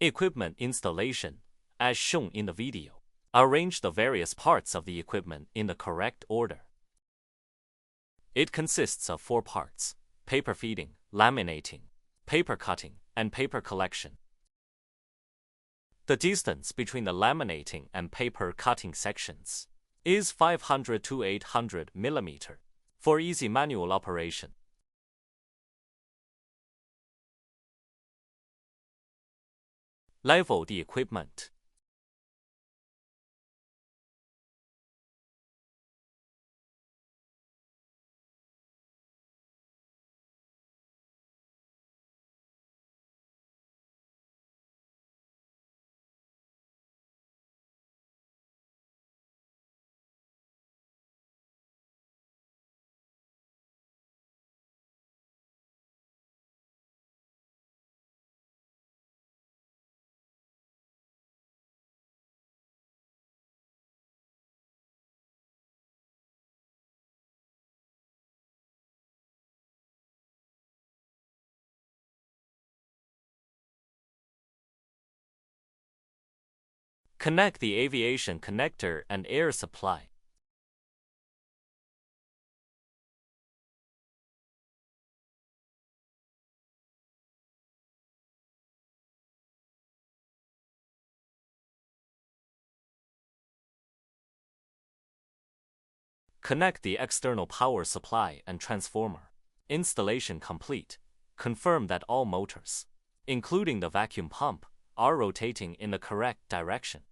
Equipment installation, as shown in the video. Arrange the various parts of the equipment in the correct order. It consists of 4 parts: paper feeding, laminating, paper cutting, and paper collection. The distance between the laminating and paper cutting sections is 500 to 800 mm for easy manual operation. Level the equipment. Connect the aviation connector and air supply. Connect the external power supply and transformer. Installation complete. Confirm that all motors, including the vacuum pump, are rotating in the correct direction.